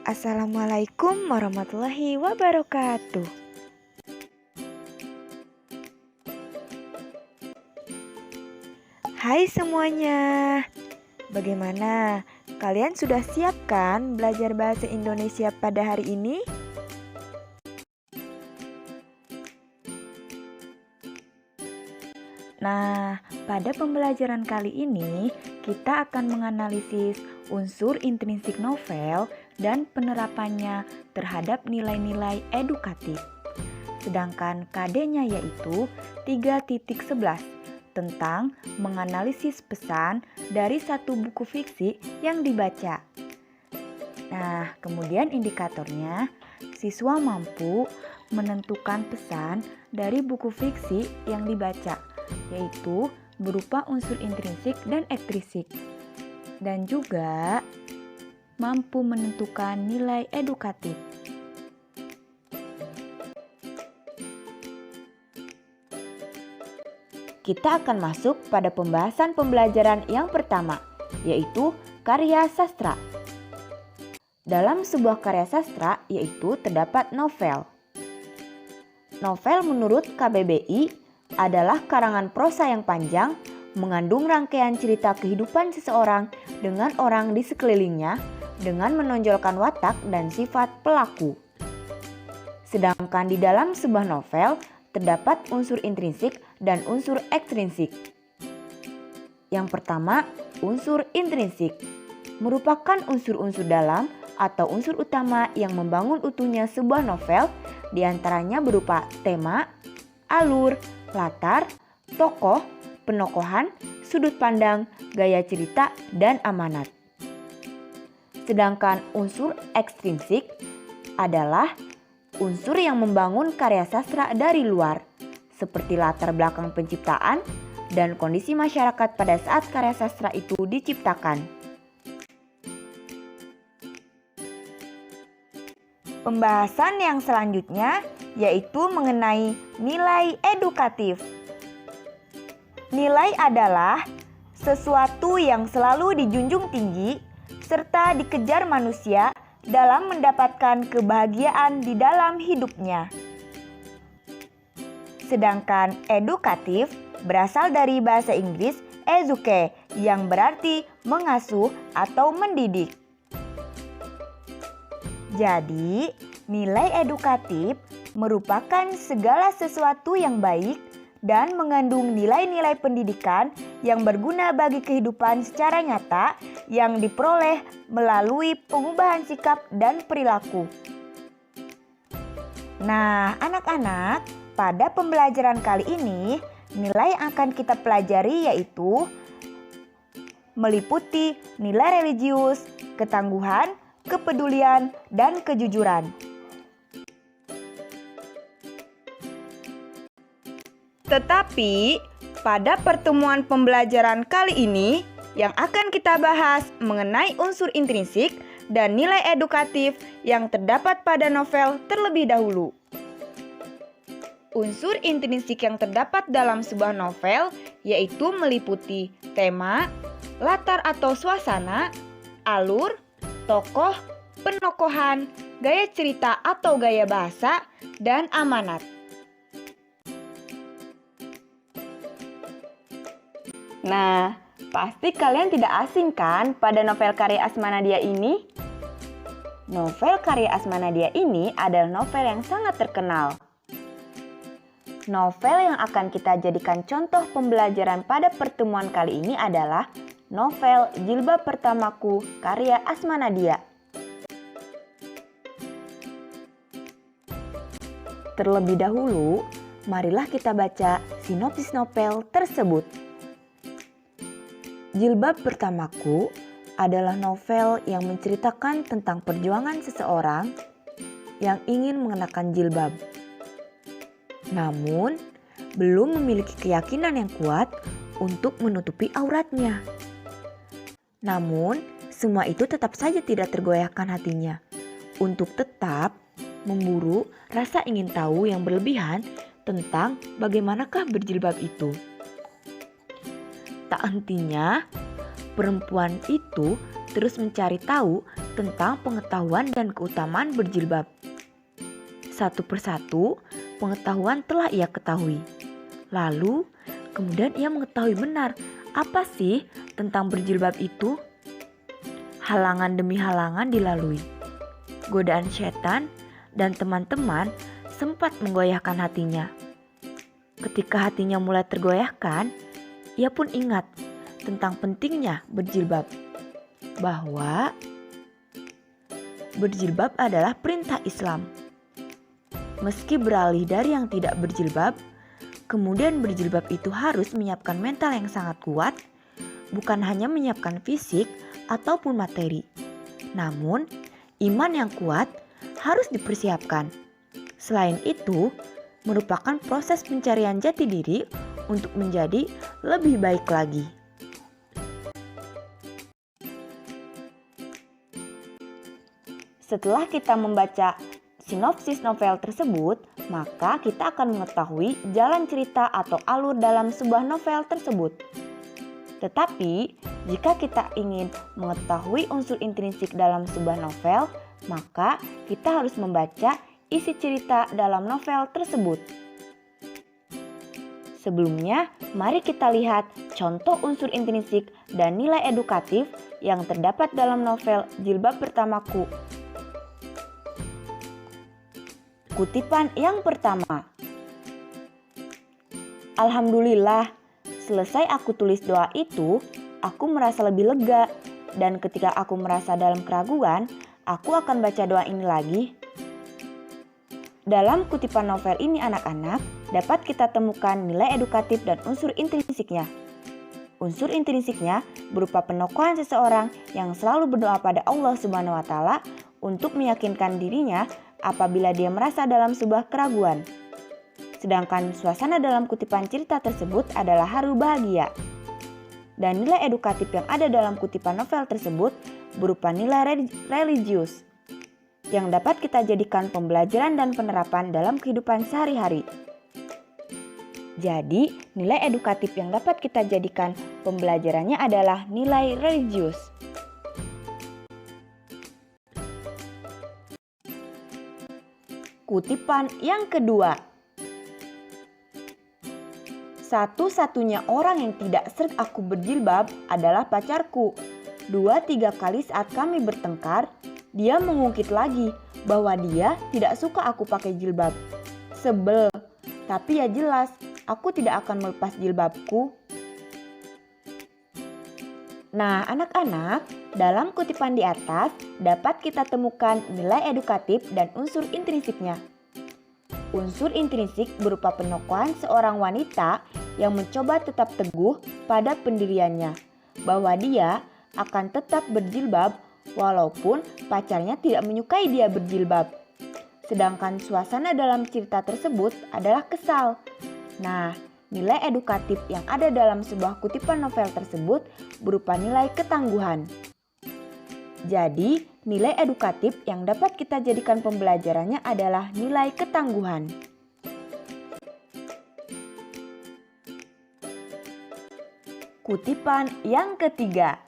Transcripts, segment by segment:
Assalamualaikum warahmatullahi wabarakatuh. Hai semuanya, bagaimana? Kalian sudah siap kan belajar bahasa Indonesia pada hari ini? Nah, pada pembelajaran kali ini kita akan menganalisis unsur intrinsik novel dan penerapannya terhadap nilai-nilai edukatif. Sedangkan KD-nya yaitu 3.11 tentang menganalisis pesan dari satu buku fiksi yang dibaca. Nah, kemudian indikatornya, siswa mampu menentukan pesan dari buku fiksi yang dibaca, yaitu berupa unsur intrinsik dan ekstrinsik. Dan juga mampu menentukan nilai edukatif. Kita akan masuk pada pembahasan pembelajaran yang pertama, yaitu karya sastra. Dalam sebuah karya sastra, yaitu terdapat novel. Novel menurut KBBI adalah karangan prosa yang panjang, mengandung rangkaian cerita kehidupan seseorang dengan orang di sekelilingnya, dengan menonjolkan watak dan sifat pelaku. Sedangkan di dalam sebuah novel, terdapat unsur intrinsik dan unsur ekstrinsik. Yang pertama, unsur intrinsik merupakan unsur-unsur dalam atau unsur utama yang membangun utuhnya sebuah novel, diantaranya berupa tema, alur, latar, tokoh, penokohan, sudut pandang, gaya cerita, dan amanat. Sedangkan unsur ekstrinsik adalah unsur yang membangun karya sastra dari luar, seperti latar belakang penciptaan dan kondisi masyarakat pada saat karya sastra itu diciptakan. Pembahasan yang selanjutnya yaitu mengenai nilai edukatif. Nilai adalah sesuatu yang selalu dijunjung tinggi serta dikejar manusia dalam mendapatkan kebahagiaan di dalam hidupnya. Sedangkan edukatif berasal dari bahasa Inggris educate yang berarti mengasuh atau mendidik. Jadi, nilai edukatif merupakan segala sesuatu yang baik dan mengandung nilai-nilai pendidikan yang berguna bagi kehidupan secara nyata yang diperoleh melalui pengubahan sikap dan perilaku. Nah, anak-anak, pada pembelajaran kali ini, nilai yang akan kita pelajari yaitu meliputi nilai religius, ketangguhan, kepedulian, dan kejujuran. Tetapi, pada pertemuan pembelajaran kali ini, yang akan kita bahas mengenai unsur intrinsik dan nilai edukatif yang terdapat pada novel terlebih dahulu. Unsur intrinsik yang terdapat dalam sebuah novel yaitu meliputi tema, latar atau suasana, alur, tokoh, penokohan, gaya cerita atau gaya bahasa, dan amanat. Nah, pasti kalian tidak asing kan pada novel karya Asma-Nadia ini? Novel karya Asma-Nadia ini adalah novel yang sangat terkenal. Novel yang akan kita jadikan contoh pembelajaran pada pertemuan kali ini adalah novel Jilbab Pertamaku karya Asma-Nadia. Terlebih dahulu, marilah kita baca sinopsis novel tersebut. Jilbab Pertamaku adalah novel yang menceritakan tentang perjuangan seseorang yang ingin mengenakan jilbab. Namun, belum memiliki keyakinan yang kuat untuk menutupi auratnya. Namun, semua itu tetap saja tidak tergoyahkan hatinya untuk tetap memburu rasa ingin tahu yang berlebihan tentang bagaimanakah berjilbab itu. Tak hentinya, perempuan itu terus mencari tahu tentang pengetahuan dan keutamaan berjilbab. Satu persatu, pengetahuan telah ia ketahui. Lalu, kemudian ia mengetahui benar apa sih tentang berjilbab itu. Halangan demi halangan dilalui. Godaan setan dan teman-teman sempat menggoyahkan hatinya. Ketika hatinya mulai tergoyahkan, ia pun ingat tentang pentingnya berjilbab. Bahwa berjilbab adalah perintah Islam. Meski beralih dari yang tidak berjilbab, kemudian berjilbab itu harus menyiapkan mental yang sangat kuat, bukan hanya menyiapkan fisik ataupun materi. Namun, iman yang kuat harus dipersiapkan. Selain itu, merupakan proses pencarian jati diri untuk menjadi lebih baik lagi. Setelah kita membaca sinopsis novel tersebut, maka kita akan mengetahui jalan cerita atau alur dalam sebuah novel tersebut. Tetapi, jika kita ingin mengetahui unsur intrinsik dalam sebuah novel, maka kita harus membaca isi cerita dalam novel tersebut. Sebelumnya, mari kita lihat contoh unsur intrinsik dan nilai edukatif yang terdapat dalam novel Jilbab Pertamaku. Kutipan yang pertama. Alhamdulillah, selesai aku tulis doa itu, aku merasa lebih lega. Dan ketika aku merasa dalam keraguan, aku akan baca doa ini lagi. Dalam kutipan novel ini anak-anak, dapat kita temukan nilai edukatif dan unsur intrinsiknya. Unsur intrinsiknya berupa penokohan seseorang yang selalu berdoa pada Allah Subhanahu wa Ta'ala untuk meyakinkan dirinya apabila dia merasa dalam sebuah keraguan. Sedangkan suasana dalam kutipan cerita tersebut adalah haru bahagia. Dan nilai edukatif yang ada dalam kutipan novel tersebut berupa nilai religius yang dapat kita jadikan pembelajaran dan penerapan dalam kehidupan sehari-hari. Jadi, nilai edukatif yang dapat kita jadikan pembelajarannya adalah nilai religius. Kutipan yang kedua. Satu-satunya orang yang tidak sreg aku berjilbab adalah pacarku. 2-3 kali saat kami bertengkar, dia mengungkit lagi bahwa dia tidak suka aku pakai jilbab. Sebel, tapi ya jelas, aku tidak akan melepas jilbabku. Nah, anak-anak, dalam kutipan di atas dapat kita temukan nilai edukatif dan unsur intrinsiknya. Unsur intrinsik berupa penokohan seorang wanita yang mencoba tetap teguh pada pendiriannya, bahwa dia akan tetap berjilbab walaupun pacarnya tidak menyukai dia berjilbab. Sedangkan suasana dalam cerita tersebut adalah kesal. Nah, nilai edukatif yang ada dalam sebuah kutipan novel tersebut berupa nilai ketangguhan. Jadi, nilai edukatif yang dapat kita jadikan pembelajarannya adalah nilai ketangguhan. Kutipan yang ketiga.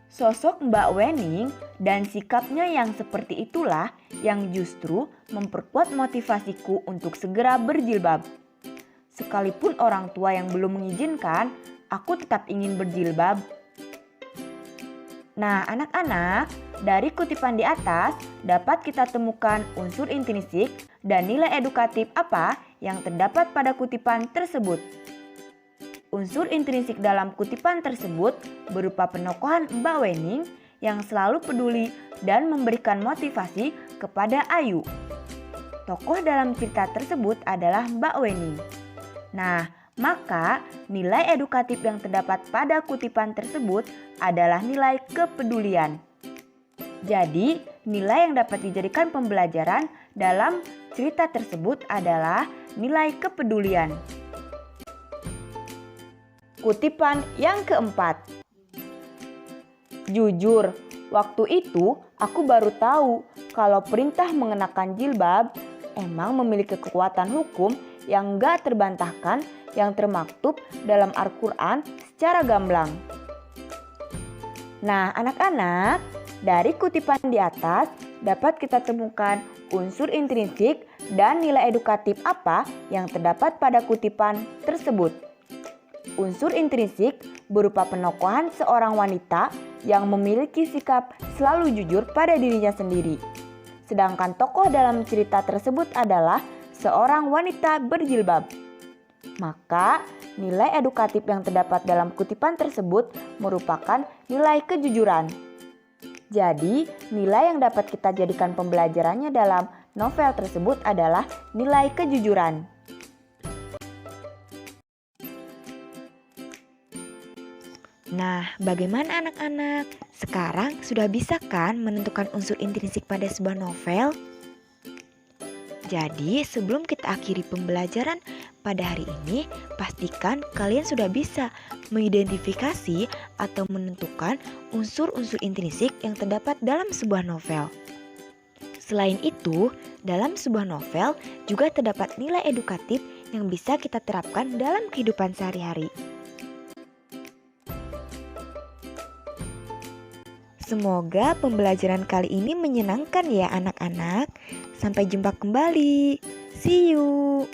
Sosok Mbak Wening dan sikapnya yang seperti itulah yang justru memperkuat motivasiku untuk segera berjilbab. Sekalipun orang tua yang belum mengizinkan, aku tetap ingin berjilbab. Nah, anak-anak, dari kutipan di atas dapat kita temukan unsur intrinsik dan nilai edukatif apa yang terdapat pada kutipan tersebut. Unsur intrinsik dalam kutipan tersebut berupa penokohan Mbak Wening yang selalu peduli dan memberikan motivasi kepada Ayu. Tokoh dalam cerita tersebut adalah Mbak Wening. Nah, maka nilai edukatif yang terdapat pada kutipan tersebut adalah nilai kepedulian. Jadi, nilai yang dapat dijadikan pembelajaran dalam cerita tersebut adalah nilai kepedulian. Kutipan yang keempat. Jujur, waktu itu aku baru tahu kalau perintah mengenakan jilbab emang memiliki kekuatan hukum yang gak terbantahkan yang termaktub dalam Al-Quran secara gamblang. Nah, anak-anak, dari kutipan di atas dapat kita temukan unsur intrinsik dan nilai edukatif apa yang terdapat pada kutipan tersebut. Unsur intrinsik berupa penokohan seorang wanita yang memiliki sikap selalu jujur pada dirinya sendiri. Sedangkan tokoh dalam cerita tersebut adalah seorang wanita berjilbab. Maka, nilai edukatif yang terdapat dalam kutipan tersebut merupakan nilai kejujuran. Jadi, nilai yang dapat kita jadikan pembelajarannya dalam novel tersebut adalah nilai kejujuran. Nah, bagaimana anak-anak? Sekarang sudah bisa kan menentukan unsur intrinsik pada sebuah novel? Jadi, sebelum kita akhiri pembelajaran pada hari ini, pastikan kalian sudah bisa mengidentifikasi atau menentukan unsur-unsur intrinsik yang terdapat dalam sebuah novel. Selain itu, dalam sebuah novel juga terdapat nilai edukatif yang bisa kita terapkan dalam kehidupan sehari-hari. Semoga pembelajaran kali ini menyenangkan ya anak-anak. Sampai jumpa kembali. See you.